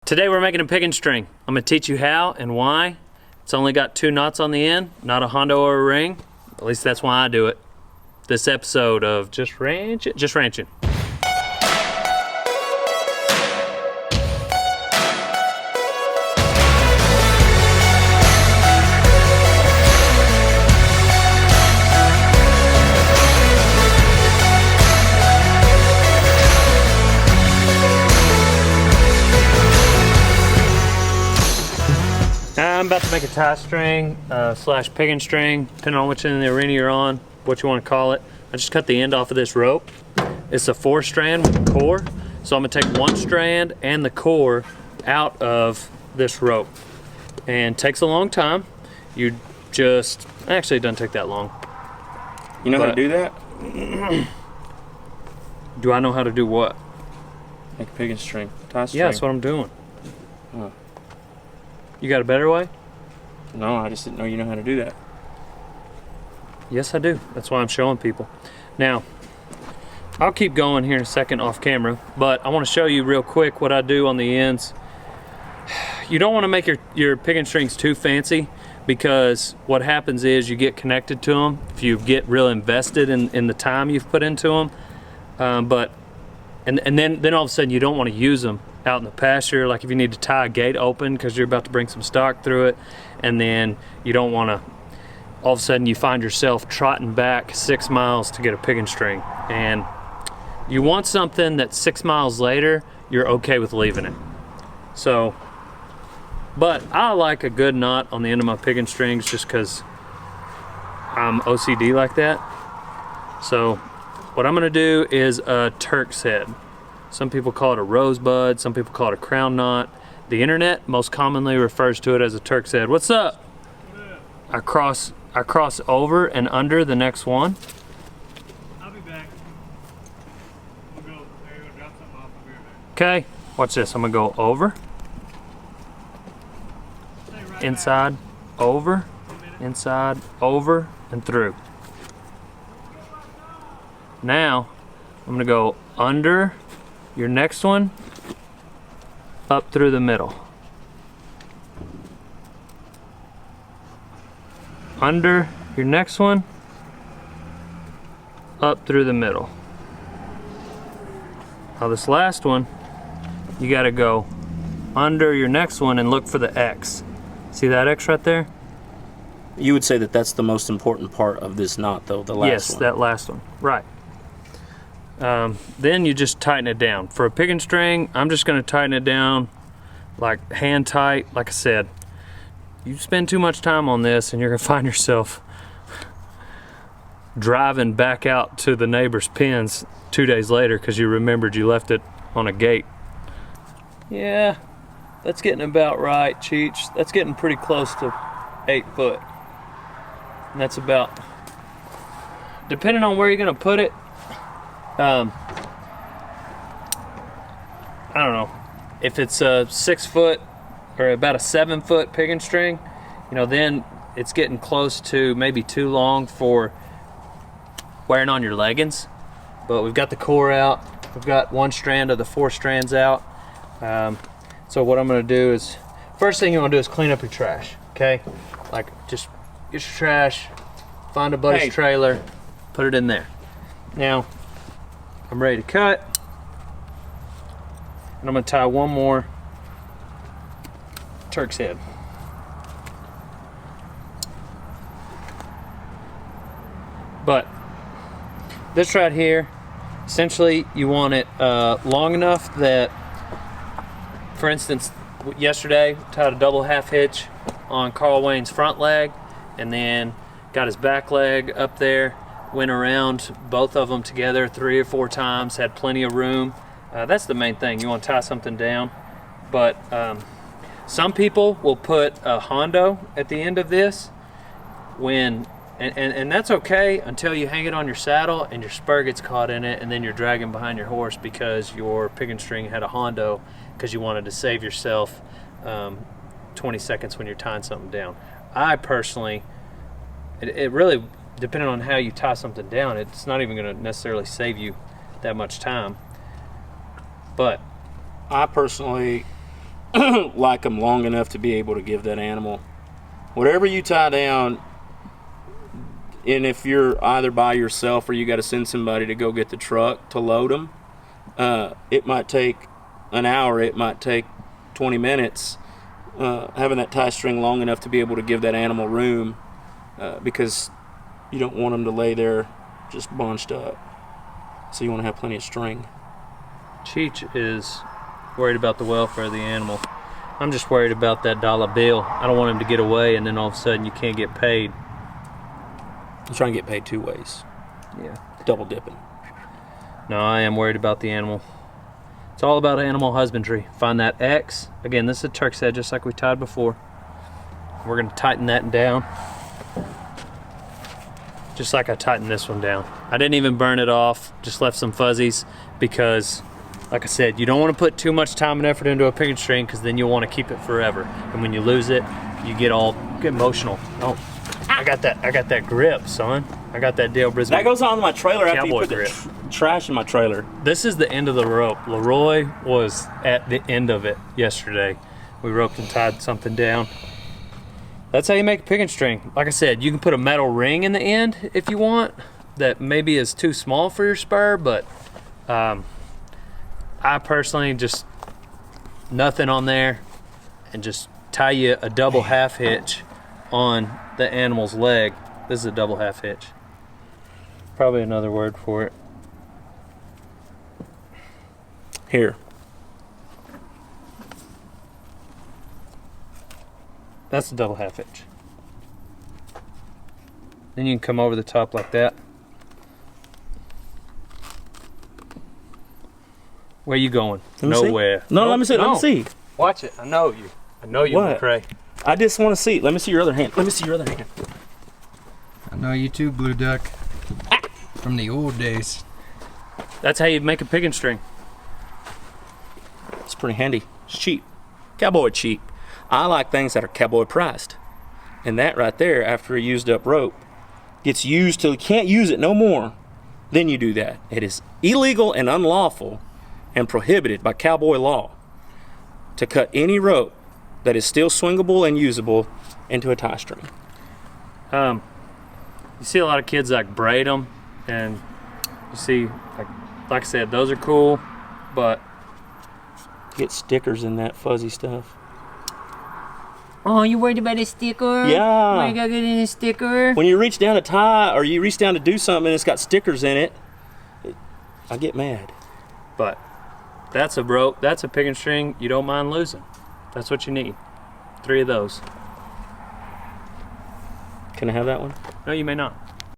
Today we're making a piggin string. I'm gonna teach you how and why. It's only got 2 knots on the end, not a Hondo or a ring. At least that's why I do it. This episode of Just Ranchin'. I'm about to make a tie string slash piggin string, depending on which end of the arena you're on, what you want to call it. I just cut the end off of this rope. It's a 4-strand with a core, so I'm gonna take 1 strand and the core out of this rope. And it takes a long time. Actually it doesn't take that long. You know how to do that? Do I know how to do what? Make a piggin string, tie string. Yeah, that's what I'm doing. Oh. You got a better way? No, I just didn't know you know how to do that. Yes, I do. That's why I'm showing people. Now, I'll keep going here in a second off camera, but I want to show you real quick what I do on the ends. You don't want to make your piggin strings too fancy, because what happens is you get connected to them if you get real invested in the time you've put into them. And then all of a sudden you don't want to use them out in the pasture, like if you need to tie a gate open because you're about to bring some stock through it, and then you don't want to, all of a sudden you find yourself trotting back 6 miles to get a piggin string, and you want something that 6 miles later you're okay with leaving it. So, but I like a good knot on the end of my piggin strings just because I'm OCD like that. So what I'm gonna do is a Turk's head. Some people call it a rosebud, some people call it a crown knot. The internet most commonly refers to it as a Turk's head. What's up? What up? I cross over and under the next one. I'll be back. We'll go drop something off. I'll be right back. Okay, watch this. I'm gonna go over, Right inside, over, inside, over, and through. Now, I'm gonna go under your next one, up through the middle. Under your next one, up through the middle. Now this last one, you gotta go under your next one and look for the X. See that X right there? You would say that that's the most important part of this knot, though, the last one. Yes, that last one, right. Then you just tighten it down. For a piggin string, I'm just gonna tighten it down like hand tight. Like I said, you spend too much time on this and you're gonna find yourself driving back out to the neighbor's pens 2 days later because you remembered you left it on a gate. Yeah, that's getting about right, Cheech. That's getting pretty close to 8 foot. And that's about, depending on where you're gonna put it, I don't know, if it's a 6 foot or about a 7 foot piggin string, you know, then it's getting close to maybe too long for wearing on your leggings. But we've got the core out, we've got 1 strand of the 4 strands out. So what I'm gonna do is, first thing you wanna do is clean up your trash, okay? Like, just get your trash, find a buddy's trailer, put it in there. Now, I'm ready to cut, and I'm gonna tie 1 more Turk's head. But this right here, essentially you want it long enough that, for instance, yesterday tied a double half hitch on Carl Wayne's front leg, and then got his back leg up there, went around both of them together 3 or 4 times, had plenty of room. That's the main thing. You want to tie something down. But some people will put a Hondo at the end of this, and that's okay until you hang it on your saddle and your spur gets caught in it, and then you're dragging behind your horse because your piggin string had a Hondo because you wanted to save yourself 20 seconds when you're tying something down. I personally, it really, depending on how you tie something down, it's not even going to necessarily save you that much time. But I personally like them long enough to be able to give that animal whatever you tie down. And if you're either by yourself or you got to send somebody to go get the truck to load them, it might take an hour, it might take 20 minutes, having that tie string long enough to be able to give that animal room, because you don't want them to lay there just bunched up. So you want to have plenty of string. Cheech is worried about the welfare of the animal. I'm just worried about that dollar bill. I don't want him to get away and then all of a sudden you can't get paid. I'm trying to get paid 2 ways. Yeah. Double dipping. No, I am worried about the animal. It's all about animal husbandry. Find that X. Again, this is a Turk's head just like we tied before. We're going to tighten that down. Just like I tightened this one down. I didn't even burn it off, just left some fuzzies because, like I said, you don't want to put too much time and effort into a piggin string because then you'll want to keep it forever. And when you lose it, you get emotional. Oh, I got that grip, son. I got that Dale Brisby. That goes on my trailer after you Cowboy put grip. the trash in my trailer. This is the end of the rope. Leroy was at the end of it yesterday. We roped and tied something down. That's how you make a piggin string. Like I said, you can put a metal ring in the end if you want. That maybe is too small for your spur, but I personally just nothing on there and just tie you a double half hitch on the animal's leg. This is a double half hitch. Probably another word for it. Here. That's a double half hitch. Then you can come over the top like that. Where you going? Nowhere. No, Nope. let me see. Let No. me see. Watch it. I know you. I know you, What? McCray. I just want to see. Let me see your other hand. Let me see your other hand. I know you too, Blue Duck. From the old days. That's how you make a piggin string. It's pretty handy. It's cheap. Cowboy cheap. I like things that are cowboy priced. And that right there, after a used up rope, gets used till you can't use it no more. Then you do that. It is illegal and unlawful and prohibited by cowboy law to cut any rope that is still swingable and usable into a tie string. You see a lot of kids like braid them, and you see, like I said, those are cool, but Get stickers in that fuzzy stuff. Oh, you worried about a sticker? Yeah. Why you gotta get in a sticker? When you reach down to tie or you reach down to do something and it's got stickers in it, I get mad. but that's a rope. That's a piggin string you don't mind losing. That's what you need. 3 of those. Can I have that one? No, you may not.